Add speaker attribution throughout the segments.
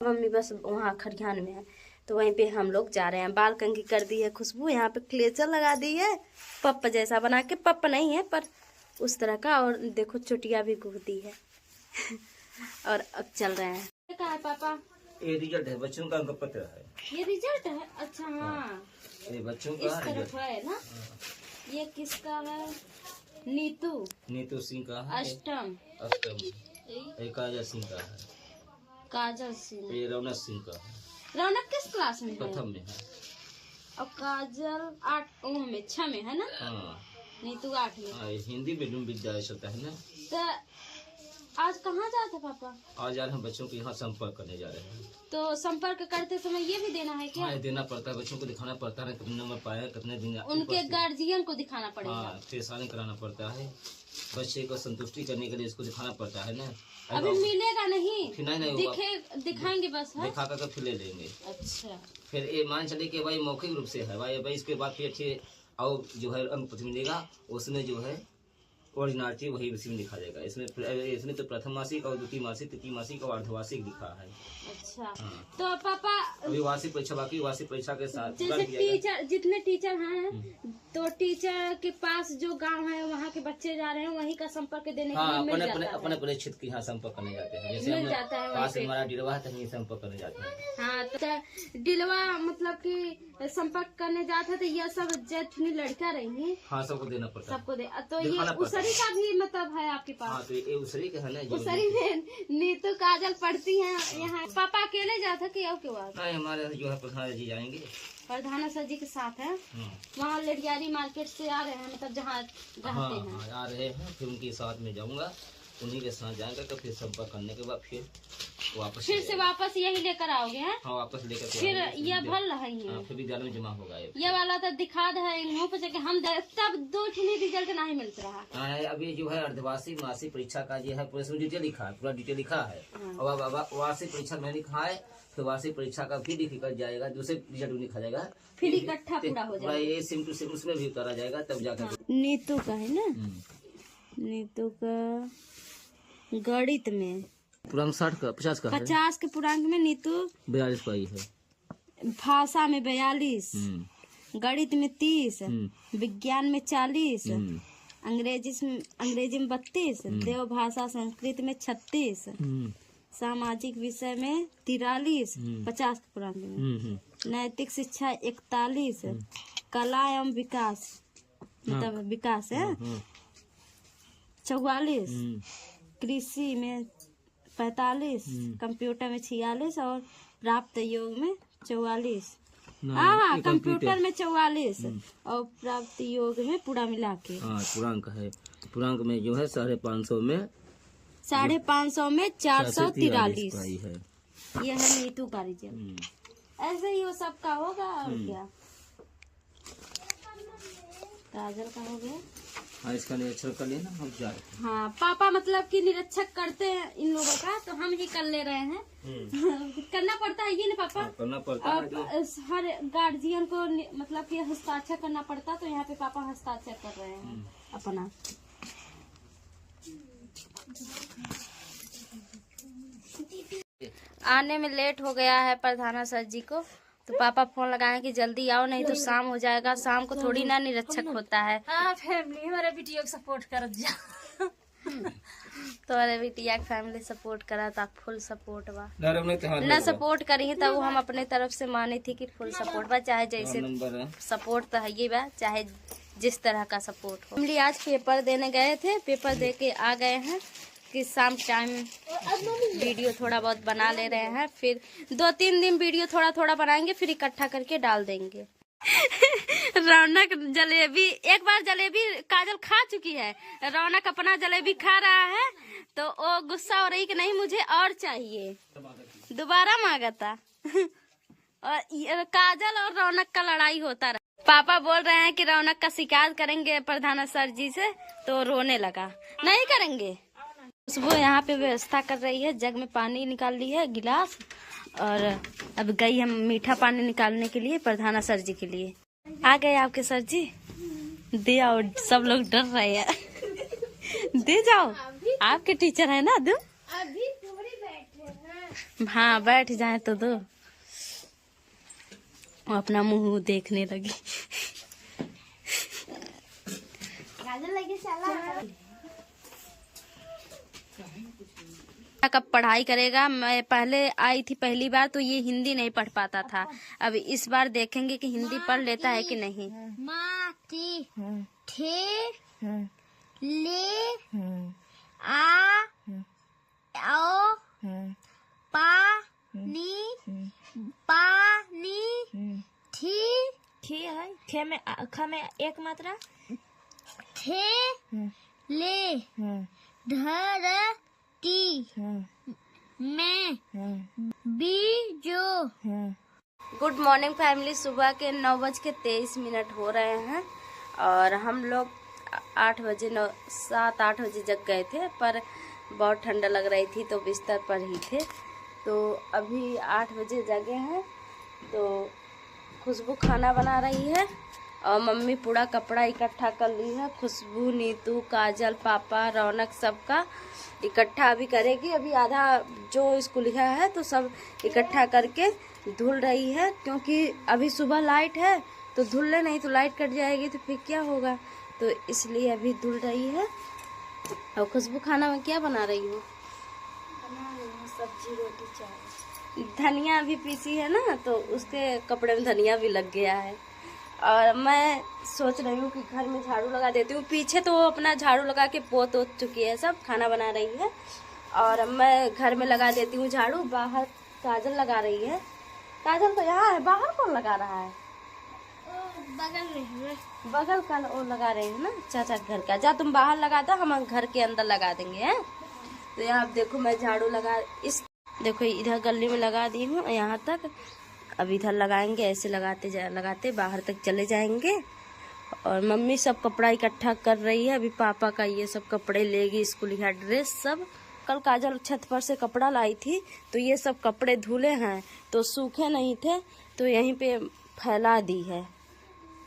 Speaker 1: Mummy बस वहाँ खरियान में है तो वहीं पे हम लोग जा रहे हैं। बाल कंघी कर दी है खुशबू, यहाँ पे क्लेचर लगा दी है पप जैसा बना के, पप नहीं है पर उस तरह का। और देखो चुटिया भी गुर्दी है और अब चल रहे हैं। क्या है पापा?
Speaker 2: ये रिजल्ट है, बच्चों का अंक पत्र है।
Speaker 1: ये रिजल्ट है? अच्छा हाँ,
Speaker 2: ये बच्चों का
Speaker 1: इस तरफ है ना। ये किसका है? नीतू सिंह का है। अष्टम ये काजल सिंह का है। काजल सिंह। ये रौनक सिंह का है। रौनक किस क्लास में है? प्रथम में है। और काजल 8 में 6 में है ना। हाँ। नीतू 8 में। हाँ, हिंदी मीडियम विद्यालय चलता है ना। तो आज कहाँ जाते पापा? आज हम बच्चों के यहाँ संपर्क करने जा रहे हैं। तो संपर्क करते समय ये भी देना है क्या? हाँ, देना पड़ता है, बच्चों को दिखाना पड़ता है कितने नंबर पाए, कितने दिन। उनके गार्जियन को दिखाना पड़ेगा। हाँ, टेस्टिंग कराना पड़ता है, बच्चे को संतुष्टि करने के लिए इसको दिखाना पड़ता है ना। अभी मिलेगा नहीं, नहीं दिखाएंगे बस है? दिखा कर फिर ले लेंगे। अच्छा, फिर ये मान चले कि भाई मौखिक रूप से है भाई इसके बाद फिर और जो है अंक पत्र मिलेगा, उसमें जो है ओरिजिनलिटी वही उसी में लिखा जाएगा। इसमें तो प्रथम मासिक और द्वितीय मासिक, तृतीय मासिक और अर्धवार्षिक लिखा है। अच्छा हाँ। तो पापा अभी वार्षिक परीक्षा बाकी, वार्षिक परीक्षा के साथ जैसे टीचर जितने टीचर हैं तो टीचर के पास जो गांव है वहाँ के बच्चे जा रहे हैं, वहीं का संपर्क देने के लिए अपने परीक्षित के यहाँ संपर्क करने जाते हैं। जैसे मिल जाता है, पास हमारा डिलवा है तो संपर्क करने जाते हैं। हाँ, तो डिलवा मतलब की संपर्क करने जाते हैं तो यह सब जितनी लड़कियाँ रहेंगी हाँ सबको देना पड़ता है, सबको दे। तो ये उसरी का भी मतलब है आपके पास? हाँ, तो ये उसरी का है ना। उसरी में नीतू काजल पढ़ती हैं यहाँ। पापा अकेले जाते कि और क्यों? नहीं, हमारे जो है प्रधान जी जाएंगे, प्रधाना सर जी के साथ है। वहाँ लड़ियारी मार्केट से आ रहे हैं, मतलब जहाँ रहते हैं आ रहे हैं। फिर उनके साथ में जाऊंगा, उन्हीं के साथ जाएंगे तो फिर संपर्क करने के बाद फिर वापस यही लेकर आओगे हैं? हाँ, वापस लेकर फिर ये भर रहे हैं, फिर विद्यालय में जमा होगा। ये वाला तो दिखा दे मुँह पे जाके हम तब 2 रिजल्ट नहीं मिल रहा है। अभी जो है अर्धवार्षिक मासिक परीक्षा का जो है पूरा डिटेल लिखा है, पूरा डिटेल लिखा है। और अब वार्षिक परीक्षा में लिखा है, फिर वार्षिक परीक्षा का फिर लिखा जाएगा, दूसरे रिजल्ट लिखा जाएगा, फिर इकट्ठा पूरा हो जाएगा। ये सेम टू सेम उसमें भी उतारा जाएगा तब जाकर। नीतू का है ना, नीतू का गणित में पूर्णांक 60 का 50 के पूर्णांक में नीतू 42 पाई है। भाषा में 42, गणित में 30, विज्ञान में 40, अंग्रेजी में 32, देव भाषा संस्कृत में 36, सामाजिक विषय में 43, 50 के पूर्णांक में, नैतिक शिक्षा 41, कला एवं विकास मतलब विकास है 44, कृषि में 45, कंप्यूटर में 46 और प्राप्त योग में 44। हाँ, कंप्यूटर में 44 और प्राप्त योग में पूरा मिला के पूर्णांक है। पूर्णांक में जो है 550 में 443 है। यह है नीतू का रिजल्ट। ऐसे ही वो सबका होगा और क्या। काजल का हो गया। हाँ, इसका निरीक्षण कर लेना हम जा रहे हैं। हाँ, पापा मतलब कि निरीक्षक करते हैं इन लोगों का, तो हम ही कर ले रहे हैं। करना पड़ता है ये ना पापा? हाँ, करना पड़ता है। हर गार्जियन को मतलब कि हस्ताक्षर करना पड़ता है, तो यहाँ पे पापा हस्ताक्षर कर रहे हैं अपना। आने में लेट हो गया है प्रधाना सर जी को, तो पापा फोन लगाए कि जल्दी आओ नहीं तो शाम हो जाएगा। शाम को थोड़ी ना निरीक्षक होता है। हाँ, फैमिली हमारे बिटिया को सपोर्ट कर जा। तो अरे बिटिया फैमिली सपोर्ट करा था, फुल सपोर्ट बा ना सपोर्ट करी तब वो हम अपने तरफ से मानी थी कि फुल सपोर्ट बा, चाहे जैसे सपोर्ट तो है ये बा, चाहे जिस तरह का सपोर्ट हो। फैमिली आज पेपर देने गए थे, पेपर दे के आ गए हैं कि शाम टाइम वीडियो थोड़ा बहुत बना ले रहे हैं। फिर 2-3 दिन वीडियो थोड़ा थोड़ा बनाएंगे, फिर इकट्ठा करके डाल देंगे। रौनक जलेबी, एक बार जलेबी काजल खा चुकी है, रौनक अपना जलेबी खा रहा है तो वो गुस्सा हो रही कि नहीं मुझे और चाहिए, दोबारा मांगा था। और काजल और रौनक का लड़ाई होता रहा। पापा बोल रहे हैं कि रौनक का शिकायत करेंगे प्रधाना सर जी से, तो रोने लगा। नहीं करेंगे। वो यहाँ पे व्यवस्था कर रही है, जग में पानी निकाल ली है गिलास, और अब गई हम मीठा पानी निकालने के लिए प्रधाना सर जी के लिए। आ गए आपके सर जी, दे आओ। सब लोग डर रहे हैं। दे जाओ, आपके टीचर है ना। दो अभी थोड़ी बैठे हैं। हाँ बैठ जाए तो दो। अपना मुंह देखने लगी। कब पढ़ाई करेगा। मैं पहले आई थी पहली बार तो ये हिंदी नहीं पढ़ पाता था। अब इस बार देखेंगे कि हिंदी पढ़ लेता है कि नहीं।
Speaker 3: माटी ठे ले आ ओ पानी पानी थी खे है खे में ख में एक मात्रा थे ले धरती में बीजो।
Speaker 1: Good morning family. सुबह के 9:23 हो रहे हैं और हम लोग 7-8 बजे जग गए थे, पर बहुत ठंडा लग रही थी तो बिस्तर पर ही थे। तो अभी 8 बजे जगे हैं। तो खुशबू खाना बना रही है और मम्मी पूरा कपड़ा इकट्ठा कर ली है। खुशबू, नीतू, काजल, पापा, रौनक सबका इकट्ठा अभी करेगी। अभी आधा जो स्कूलिया है तो सब इकट्ठा करके धुल रही है, क्योंकि अभी सुबह लाइट है तो धुल ले, नहीं तो लाइट कट जाएगी तो फिर क्या होगा। तो इसलिए अभी धुल रही है। और खुशबू खाना में क्या बना रही हो?
Speaker 3: बना रही हूँ सब्जी रोटी चावल।
Speaker 1: धनिया भी पीसी है ना, तो उसके कपड़े में धनिया भी लग गया है। और मैं सोच रही हूँ कि घर में झाड़ू लगा देती हूँ। पीछे तो अपना झाड़ू लगा के पोत चुकी है, सब खाना बना रही है और मैं घर में लगा देती हूँ झाड़ू। बाहर काजल लगा रही है। काजल तो यहाँ है, बाहर कौन लगा रहा है?
Speaker 3: बगल में
Speaker 1: बगल का वो लगा रहे हैं ना, चाचा घर का। जा तुम बाहर लगा दो, हम घर के अंदर लगा देंगे हैं। तो यहाँ देखो मैं झाड़ू लगा, इस देखो इधर गली में लगा दी हूँ यहाँ तक। अब इधर लगाएंगे, ऐसे लगाते बाहर तक चले जाएंगे। और मम्मी सब कपड़ा इकट्ठा कर रही है। अभी पापा का ये सब कपड़े लेगी, स्कूलिया ड्रेस सब। कल काजल छत पर से कपड़ा लाई थी तो ये सब कपड़े धुले हैं तो सूखे नहीं थे तो यहीं पे फैला दी है।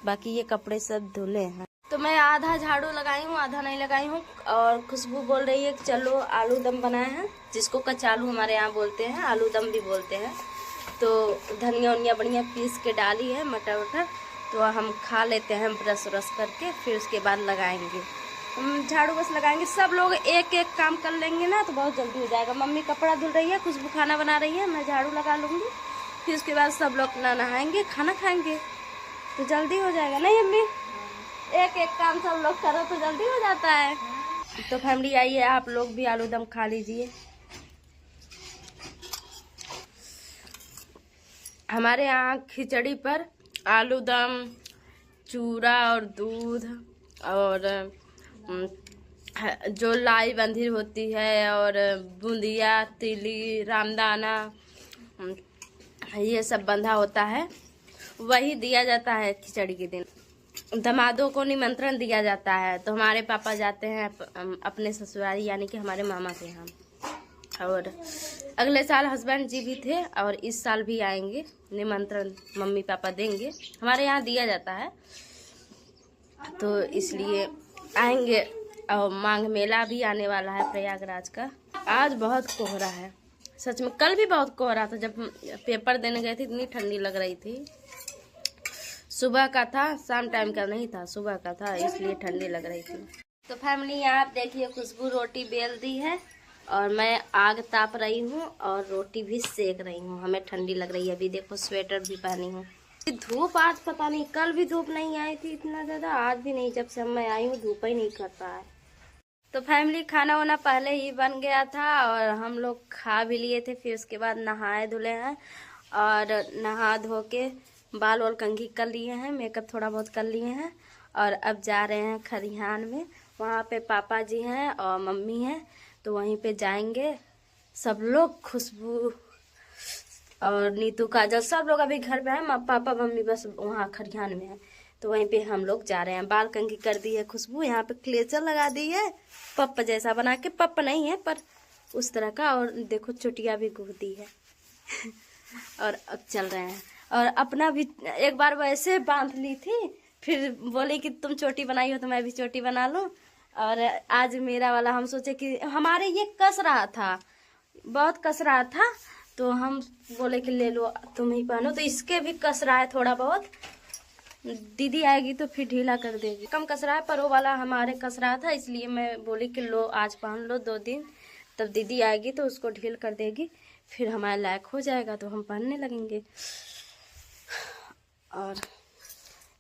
Speaker 1: बाकी ये कपड़े सब धुले हैं। तो मैं आधा झाड़ू लगाई हूँ, आधा नहीं लगाई हूँ। और खुशबू बोल रही है कि चलो आलू दम बनाए हैं, जिसको कचालू हमारे यहाँ बोलते हैं, आलू दम भी बोलते हैं। तो धनिया उनिया बढ़िया पीस के डाली है, मटर वटर। तो हम खा लेते हैं ब्रश व्रश करके, फिर उसके बाद लगाएंगे। हम झाड़ू बस लगाएंगे। सब लोग एक एक काम कर लेंगे ना तो बहुत जल्दी हो जाएगा। मम्मी कपड़ा धुल रही है, खुशबू खाना बना रही है, मैं झाड़ू लगा लूँगी। फिर उसके बाद सब लोग नहाएंगे, खाना खाएंगे तो जल्दी हो जाएगा। नहीं अम्मी? एक एक काम सब लोग करो तो जल्दी हो जाता है। तो फैमिली आइए, आप लोग भी आलू दम खा लीजिए। हमारे यहाँ खिचड़ी पर आलू दम, चूड़ा और दूध और जो लाई बंधी होती है और बूंदिया, तिली, रामदाना, ये सब बंधा होता है, वही दिया जाता है खिचड़ी के दिन। दामादों को निमंत्रण दिया जाता है। तो हमारे पापा जाते हैं अपने ससुराली, यानी कि हमारे मामा के यहाँ। और अगले साल हस्बैंड जी भी थे और इस साल भी आएंगे। निमंत्रण मम्मी पापा देंगे, हमारे यहाँ दिया जाता है तो इसलिए आएंगे। और मांग मेला भी आने वाला है प्रयागराज का। आज बहुत कोहरा है सच में। कल भी बहुत कोहरा था, जब पेपर देने गए थे इतनी ठंडी लग रही थी। सुबह का था, शाम टाइम का नहीं था, सुबह का था, इसलिए ठंडी लग रही थी। तो फैमिली यहाँ आप देखिए, खुशबू रोटी बेल दी है और मैं आग ताप रही हूँ और रोटी भी सेक रही हूँ। हमें ठंडी लग रही है। अभी देखो स्वेटर भी पहनी हूँ। धूप आज पता नहीं, कल भी धूप नहीं आई थी इतना ज़्यादा, आज भी नहीं। जब से मैं आई हूँ धूप ही नहीं करता है। तो फैमिली खाना वाना पहले ही बन गया था और हम लोग खा भी लिए थे। फिर उसके बाद नहाए धुले हैं और नहा धो के बाल वाल कंघी कर लिए हैं, मेकअप थोड़ा बहुत कर लिए हैं। और अब जा रहे हैं खरिहान में। वहाँ पे पापा जी हैं और मम्मी हैं, तो वहीं पे जाएंगे सब लोग। खुशबू और नीतू, काजल सब लोग अभी घर पे हैं। पापा मम्मी बस वहाँ खरिहान में है, तो वहीं पे हम लोग जा रहे हैं। बाल कंघी कर दी है खुशबू, यहाँ पे क्लेचर लगा दी है पप जैसा बना के। पप नहीं है पर उस तरह का। और देखो चुटिया भी गुड़ दी है और अब चल रहे हैं। और अपना भी एक बार वैसे बांध ली थी, फिर बोली कि तुम चोटी बनाई हो तो मैं भी चोटी बना लूं। और आज मेरा वाला हम सोचे कि हमारे ये कस रहा था, बहुत कस रहा था, तो हम बोले कि ले लो तुम ही पहनो, तो इसके भी कस रहा है थोड़ा बहुत। दीदी आएगी तो फिर ढीला कर देगी। कम कस रहा है पर वो वाला हमारे कस रहा था, इसलिए मैं बोली कि लो आज पहन लो 2 दिन, तब दीदी आएगी तो उसको ढील कर देगी, फिर हमारे लायक हो जाएगा तो हम पहनने लगेंगे। और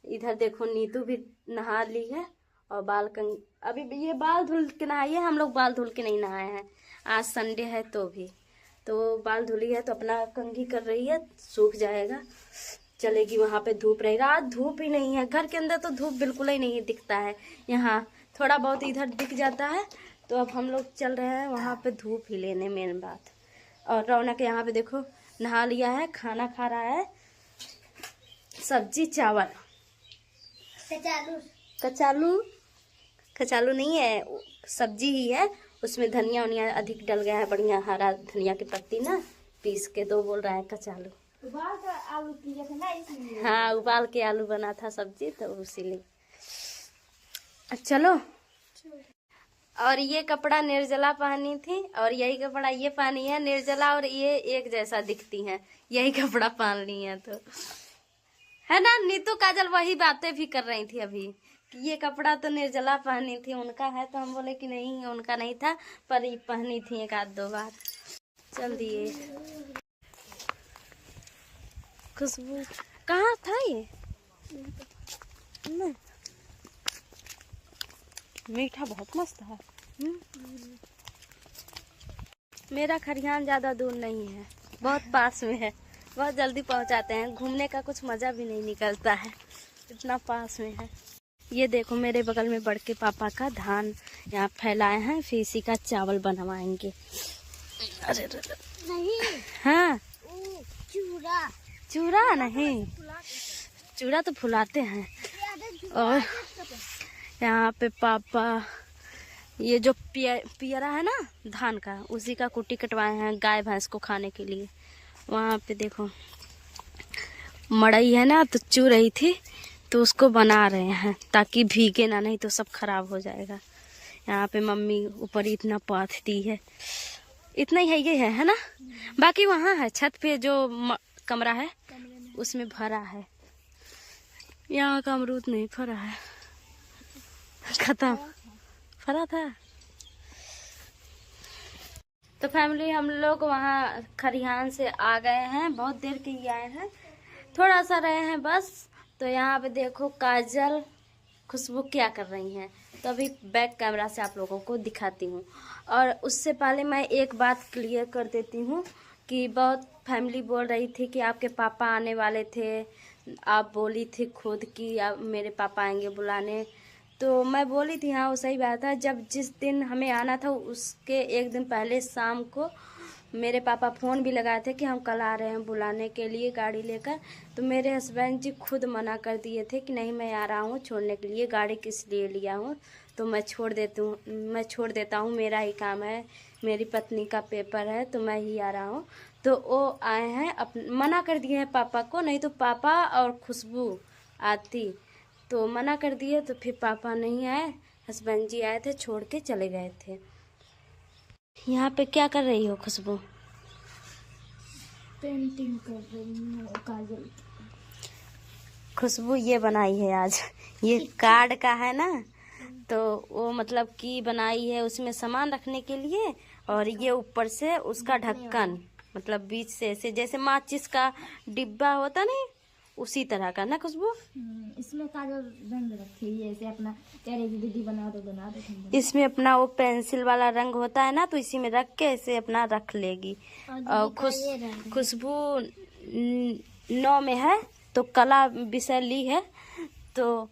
Speaker 1: इधर देखो नीतू भी नहा ली है और अभी ये बाल धुल के नहाई है। हम लोग बाल धुल के नहीं नहाए हैं, आज संडे है तो बाल धुली है तो अपना कंघी कर रही है, सूख जाएगा, चलेगी। वहाँ पे धूप रहेगा, आज धूप ही नहीं है। घर के अंदर तो धूप बिल्कुल ही नहीं दिखता है, यहाँ थोड़ा बहुत इधर दिख जाता है। तो अब हम लोग चल रहे हैं वहाँ पे धूप ही लेने, मेन बात। और रौनक यहाँ पे देखो नहा लिया है, खाना खा रहा है, सब्जी चावल। कचालू नहीं है, सब्जी ही है, उसमें धनिया वनिया अधिक डल गया है, बढ़िया हरा धनिया की पत्ती ना पीस के, तो बोल रहा है कचालू।
Speaker 3: उबाल कर आलू किया था ना इसलिए।
Speaker 1: हाँ, उबाल के आलू बना था सब्जी, तो इसीलिए। चलो। और ये कपड़ा निर्जला पहनी थी और यही कपड़ा ये पहनी है। निर्जला और ये एक जैसा दिखती हैं, यही कपड़ा पहन ली है, तो है ना। नीतू काजल वही बातें भी कर रही थी अभी कि ये कपड़ा तो निर्जला पहनी थी, उनका है, तो हम बोले कि नहीं उनका नहीं था, पर ये पहनी थी 1-2 बार। चल दिए। खुशबू कहाँ था ये? मीठा बहुत मस्त है। मेरा खरियान ज्यादा दूर नहीं है, बहुत पास में है, बहुत जल्दी पहुंचाते हैं। घूमने का कुछ मजा भी नहीं निकलता है, इतना पास में है। ये देखो मेरे बगल में बड़के पापा का धान यहाँ फैलाए हैं, फिर इसी का चावल बनवाएंगे। अरे
Speaker 3: नहीं,
Speaker 1: हाँ
Speaker 3: चूड़ा
Speaker 1: नहीं, चूड़ा तो फुलाते हैं। और यहाँ पे पापा ये जो पियरा है ना धान का, उसी का कुट्टी कटवाए हैं गाय भैंस को खाने के लिए। वहाँ पे देखो मड़ई है ना, तो चू रही थी, तो उसको बना रहे हैं ताकि भीगे ना, नहीं तो सब खराब हो जाएगा। यहाँ पे मम्मी ऊपर इतना पाथती है, इतना ही है ये है ना। बाकी वहाँ है छत पे जो कमरा है उसमें भरा है। यहाँ का अमरूद नहीं फरा है, खत्म। फरा था। तो फैमिली हम लोग वहाँ खरिहान से आ गए हैं, बहुत देर के ही आए हैं, थोड़ा सा रहे हैं बस। तो यहाँ पे देखो काजल खुशबू क्या कर रही हैं, तो अभी बैक कैमरा से आप लोगों को दिखाती हूँ। और उससे पहले मैं एक बात क्लियर कर देती हूँ कि बहुत फैमिली बोल रही थी कि आपके पापा आने वाले थे, आप बोली थी खुद कि आप मेरे पापा आएंगे बुलाने, तो मैं बोली थी हाँ वो सही बात है। जब जिस दिन हमें आना था उसके 1 दिन पहले शाम को मेरे पापा फ़ोन भी लगाए थे कि हम कल आ रहे हैं बुलाने के लिए गाड़ी लेकर, तो मेरे हस्बैंड जी खुद मना कर दिए थे कि नहीं मैं आ रहा हूँ छोड़ने के लिए, गाड़ी किस लिए लिया हूँ, तो मैं छोड़ देता हूँ, मेरा ही काम है, मेरी पत्नी का पेपर है, तो मैं ही आ रहा हूँ। तो वो आए हैं, मना कर दिए हैं पापा को, नहीं तो पापा और खुशबू आती, तो मना कर दिए, तो फिर पापा नहीं आए, हस्बैंड जी आए थे, छोड़ के चले गए थे। यहाँ पे क्या कर रही हो खुशबू?
Speaker 3: पेंटिंग कर रही हूँ काजल।
Speaker 1: खुशबू ये बनाई है आज, ये कार्ड का है ना, तो वो मतलब कि बनाई है उसमें सामान रखने के लिए, और ये ऊपर से उसका ढक्कन, मतलब बीच से ऐसे जैसे माचिस का डिब्बा होता नहीं, उसी तरह का ना खुशबू।
Speaker 3: इसमें काजल रंग रखी है, ऐसे अपना कह रही दीदी बना दो।
Speaker 1: इसमें अपना वो पेंसिल वाला रंग होता है ना, तो इसी में रख के ऐसे अपना रख लेगी। और खुशबू 9 में है, तो कला विषय ली है, तो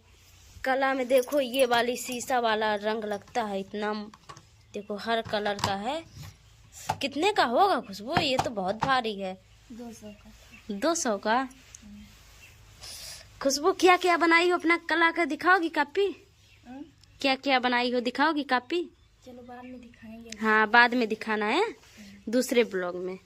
Speaker 1: कला में देखो ये वाली शीशा वाला रंग लगता है, इतना देखो हर कलर का है। कितने का होगा खुशबू? ये तो बहुत भारी है।
Speaker 3: 200 का।
Speaker 1: 200 का? खुशबू क्या क्या बनाई हो अपना कला का दिखाओगी कापी? क्या क्या बनाई हो दिखाओगी कापी?
Speaker 3: चलो बाद में दिखाएंगे।
Speaker 1: हाँ बाद में दिखाना है दूसरे ब्लॉग में।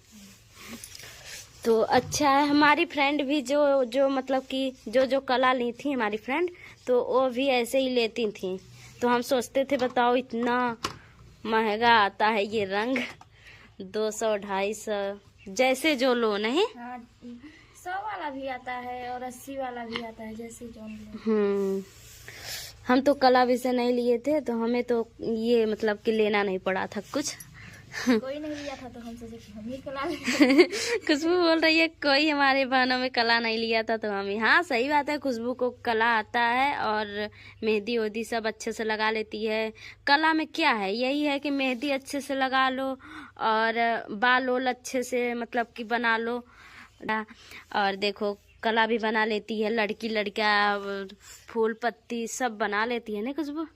Speaker 1: तो अच्छा है, हमारी फ्रेंड भी जो मतलब कि जो कला ली थी हमारी फ्रेंड, तो वो भी ऐसे ही लेती थी, तो हम सोचते थे बताओ इतना महंगा आता है ये रंग, 200 250 जैसे जो लो नहीं।
Speaker 3: हाँ 100 वाला भी आता है और 80 वाला भी आता है, जैसे जो लो।
Speaker 1: हम तो कला विषय नहीं लिए थे तो हमें तो ये मतलब कि लेना नहीं पड़ा था कुछ।
Speaker 3: कोई नहीं लिया था तो हम सोचे कि हम ही कला लेंगे।
Speaker 1: खुशबू बोल रही है कोई हमारे बहनों में कला नहीं लिया था तो हम ही। हाँ सही बात है, खुशबू को कला आता है और मेहंदी वेहंदी सब अच्छे से लगा लेती है। कला में क्या है, यही है कि मेहंदी अच्छे से लगा लो और बाल ओल अच्छे से मतलब कि बना लो। और देखो कला भी बना लेती है, लड़की लड़का फूल पत्ती सब बना लेती है ना खुशबू।